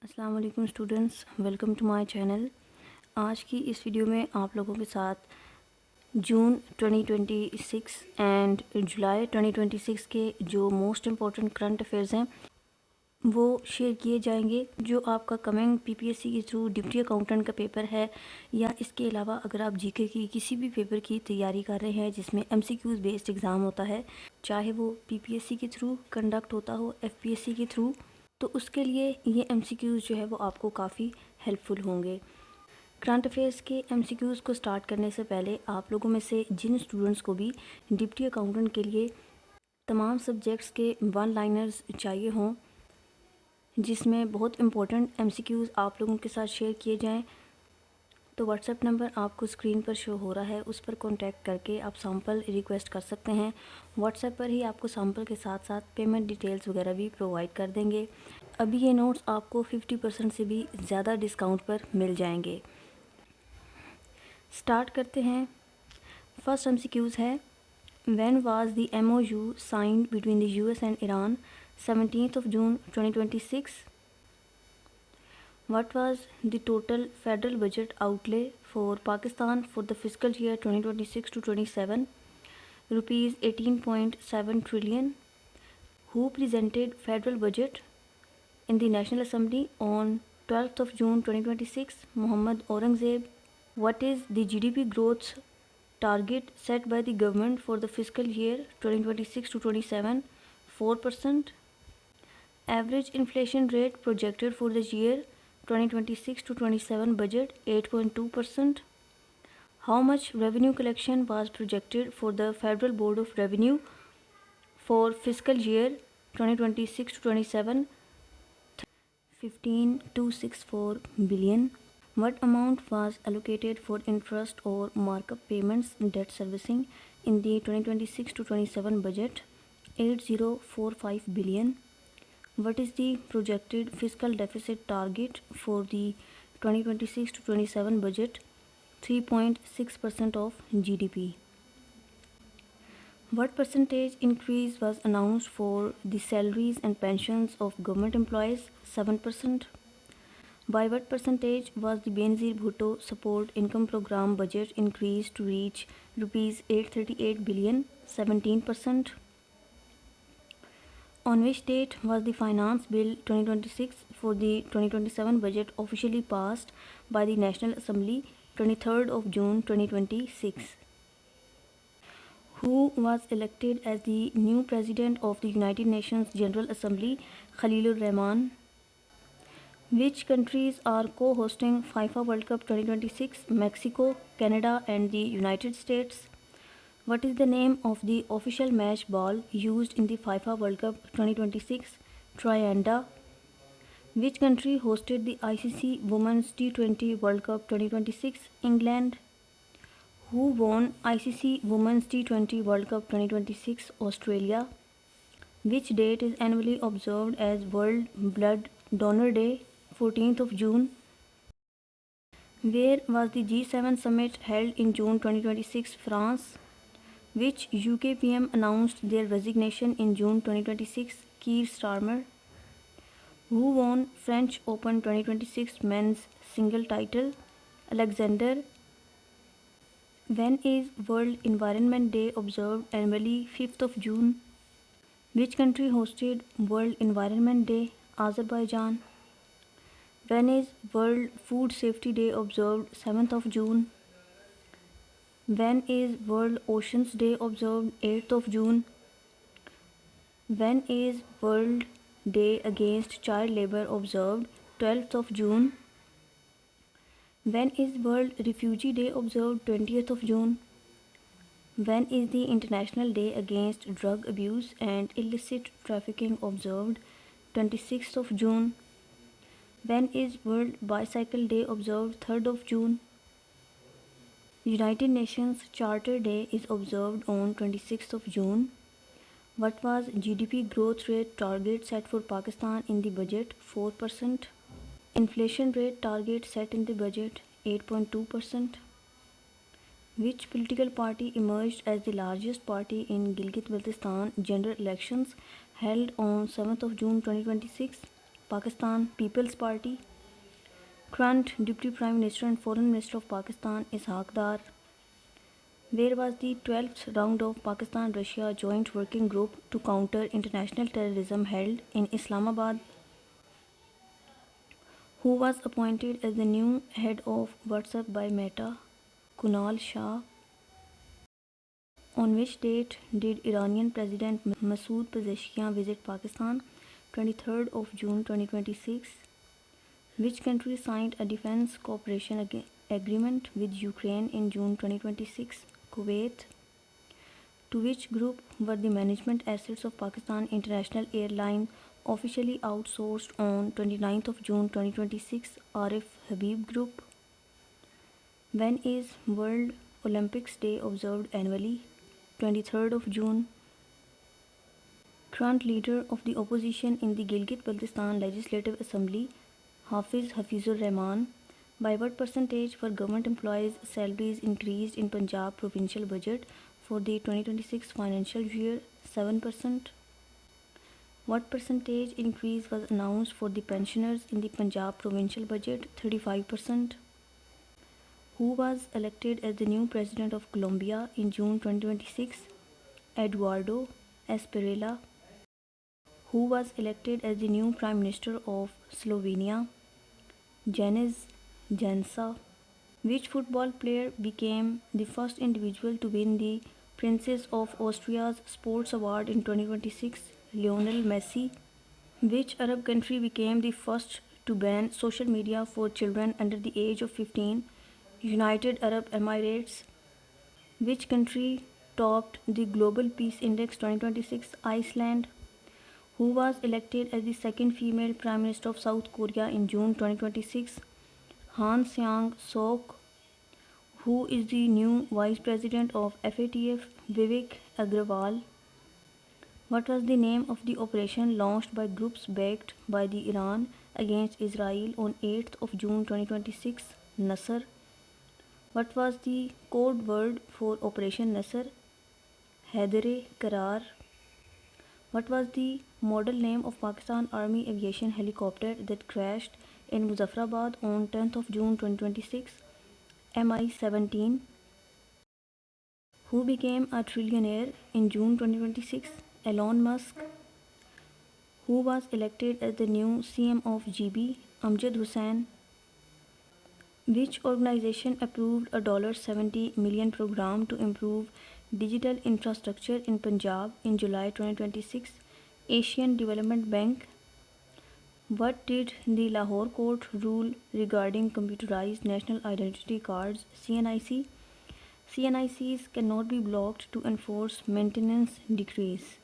अस्सलाम-ओ-अलैकुम students, welcome to my channel. आज की इस वीडियो में आप लोगों के साथ जून 2026 एंड जुलाई 2026 के जो मोस्ट इम्पॉर्टेंट करंट अफेयर्स हैं वो शेयर किए जाएंगे। जो आपका कमिंग पीपीएससी के थ्रू डिप्टी अकाउंटेंट का पेपर है या इसके अलावा अगर आप जीके की किसी भी पेपर की तैयारी कर रहे हैं जिसमें एमसीक्यूज बेस्ड एग्ज़ाम होता है, चाहे वो पीपीएससी के थ्रू कंडक्ट होता हो, एफपीएससी के थ्रू, तो उसके लिए ये एमसीक्यूज़ जो है वो आपको काफ़ी हेल्पफुल होंगे। करंट अफेयर्स के एमसीक्यूज़ को स्टार्ट करने से पहले आप लोगों में से जिन स्टूडेंट्स को भी डिप्टी अकाउंटेंट के लिए तमाम सब्जेक्ट्स के वन लाइनर्स चाहिए हों जिसमें बहुत इम्पोर्टेंट एमसीक्यूज़ आप लोगों के साथ शेयर किए जाएं, तो व्हाट्सएप नंबर आपको स्क्रीन पर शो हो रहा है, उस पर कांटेक्ट करके आप सैम्पल रिक्वेस्ट कर सकते हैं। व्हाट्सएप पर ही आपको सैम्पल के साथ साथ पेमेंट डिटेल्स वगैरह भी प्रोवाइड कर देंगे। अभी ये नोट्स आपको 50% से भी ज़्यादा डिस्काउंट पर मिल जाएंगे। स्टार्ट करते हैं। फर्स्ट एमसीक्यूज़ है, when was the MOU signed between the US and Iran 17th of June 2026? What was the total federal budget outlay for Pakistan for the fiscal year 2026 to 27? Rupees 18.7 trillion. Who presented federal budget in the National Assembly on 12th of June 2026? Mohammad Aurangzeb. What is the GDP growth target set by the government for the fiscal year 2026 to 27? 4%. Average inflation rate projected for the year 2026 to 27 budget 8.2%. How much revenue collection was projected for the Federal Board of Revenue for fiscal year 2026 to 27? 15,264 billion. What amount was allocated for interest or markup payments debt servicing in the 2026 to 27 budget? 8045 billion. What is the projected fiscal deficit target for the 2026 to 27 budget? 3.6% of GDP. What percentage increase was announced for the salaries and pensions of government employees? 7%. By what percentage was the Benazir Bhutto Support Income Program budget increased to reach Rs 838 billion? 17%. On which date was the Finance Bill 2026 for the 2027 budget officially passed by the National Assembly? 23rd of June 2026. Who was elected as the new President of the United Nations General Assembly? Khalilur Rahman. Which countries are co-hosting FIFA World Cup 2026? Mexico, Canada and the United States. What is the name of the official match ball used in the FIFA World Cup 2026? Trianda. Which country hosted the ICC Women's T20 World Cup 2026? England. Who won ICC Women's T20 World Cup 2026? Australia. Which date is annually observed as World Blood Donor Day? 14th of June. Where was the G7 summit held in June 2026? France. Which UK PM announced their resignation in June 2026? Keir Starmer. Who won French Open 2026 men's single title? Alexander. When is World Environment Day observed annually? 5th of June. Which country hosted World Environment Day? Azerbaijan. When is World Food Safety Day observed? 7th of June. When is World Oceans Day observed? 8th of June. When is World Day Against Child Labour observed? 12th of June. When is World Refugee Day observed? 20th of June. When is the International Day Against Drug Abuse and Illicit Trafficking observed? 26th of June. When is World Bicycle Day observed? 3rd of June. United Nations Charter Day is observed on 26th of June. What was GDP growth rate target set for Pakistan in the budget? 4%. Inflation rate target set in the budget? 8.2%. Which political party emerged as the largest party in Gilgit-Baltistan general elections held on 7th of June 2026? Pakistan People's Party. Current Deputy Prime Minister and Foreign Minister of Pakistan Ishaq Dar. Where was the 12th round of Pakistan-Russia Joint Working Group to Counter International Terrorism held in Islamabad? Who was appointed as the new head of WhatsApp by Meta? Kunal Shah. On which date did Iranian President Masoud Pezeshkian visit Pakistan? 23rd of June 2026. Which country signed a defense cooperation agreement with Ukraine in June 2026? Kuwait. To which group were the management assets of Pakistan International Airlines officially outsourced on 29th of June 2026? Arif Habib Group. When is World Olympics Day observed annually? 23rd of June. Current leader of the opposition in the Gilgit-Baltistan Legislative Assembly, Hafiz Hafizur Rahman. By what percentage were government employees' salaries increased in Punjab Provincial budget for the 2026 financial year? 7%. What percentage increase was announced for the pensioners in the Punjab Provincial budget? 35%. Who was elected as the new president of Colombia in June 2026? Eduardo Esperella. Who was elected as the new prime minister of Slovenia? Janez Janša. Which football player became the first individual to win the Princess of Austria's Sports Award in 2026? Lionel Messi. Which Arab country became the first to ban social media for children under the age of 15? United Arab Emirates. Which country topped the Global Peace Index 2026? Iceland. Who was elected as the second female Prime Minister of South Korea in June 2026? Han Sang-sok. Who is the new Vice President of FATF? Vivek Agrawal. What was the name of the operation launched by groups backed by the Iran against Israel on 8th of June 2026? Nasr. What was the code word for Operation Nasr? Haidar-e-Karar. What was the model name of Pakistan Army aviation helicopter that crashed in Muzaffarabad on 10th of June 2026? Mi-17. Who became a trillionaire in June 2026? Elon Musk. Who was elected as the new CM of GB? Amjad Hussain. Which organization approved a $70 million program to improve digital infrastructure in Punjab in July 2026? Asian Development Bank. What did the Lahore court rule regarding computerized national identity cards? CNIC. CNICs cannot be blocked to enforce maintenance decrees.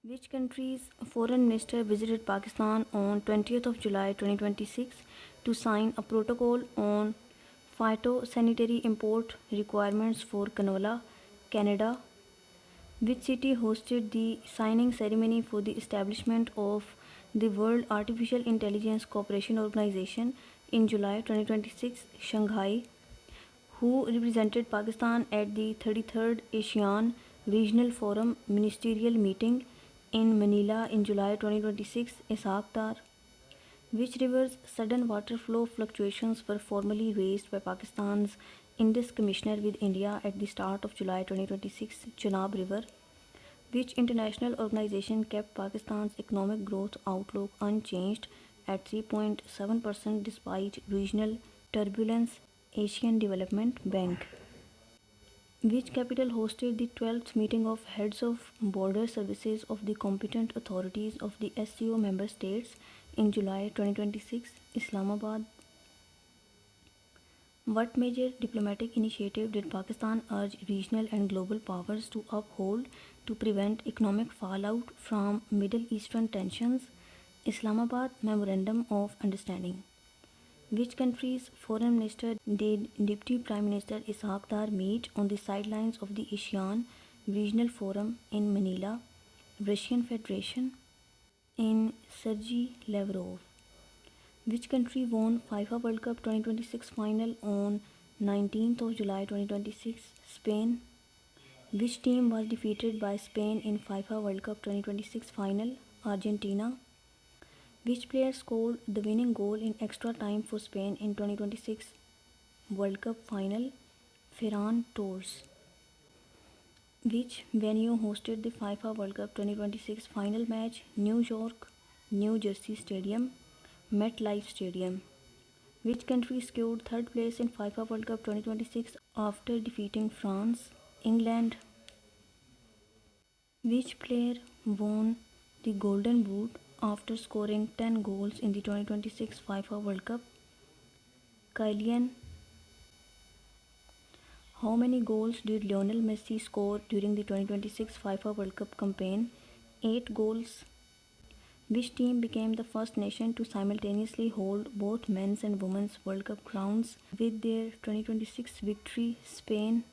Which country's foreign minister visited Pakistan on 20th of July 2026 to sign a protocol on phytosanitary import requirements for canola? Canada. Which city hosted the signing ceremony for the establishment of the World Artificial Intelligence Cooperation Organization in July 2026? Shanghai. Who represented Pakistan at the 33rd ASEAN Regional Forum Ministerial Meeting in Manila in July 2026? Ishaq Dar. Which river's sudden water flow fluctuations were formally raised by Pakistan's Indus Commissioner with India at the start of July 2026? Chenab River. Which international organization kept Pakistan's economic growth outlook unchanged at 3.7% despite regional turbulence? Asian Development Bank. Which capital hosted the 12th meeting of heads of border services of the competent authorities of the SCO member states in July 2026? Islamabad. What major diplomatic initiative did Pakistan urge regional and global powers to uphold to prevent economic fallout from Middle Eastern tensions? Islamabad Memorandum of Understanding. Which country's foreign minister did Deputy Prime Minister Ishaq Dar meet on the sidelines of the ASEAN Regional Forum in Manila, Russian Federation? In Sergey Lavrov. Which country won FIFA World Cup 2026 final on 19th of July 2026? Spain. Which team was defeated by Spain in FIFA World Cup 2026 final? Argentina. Which player scored the winning goal in extra time for Spain in 2026 World Cup final? Ferran Torres. Which venue hosted the FIFA World Cup 2026 final match? New York, New Jersey Stadium, MetLife Stadium. Which country secured third place in FIFA World Cup 2026 after defeating France? England. Which player won the Golden Boot after scoring 10 goals in the 2026 FIFA World Cup? Kylian. How many goals did Lionel Messi score during the 2026 FIFA World Cup campaign? 8 goals. Which team became the first nation to simultaneously hold both men's and women's World Cup crowns with their 2026 victory? Spain.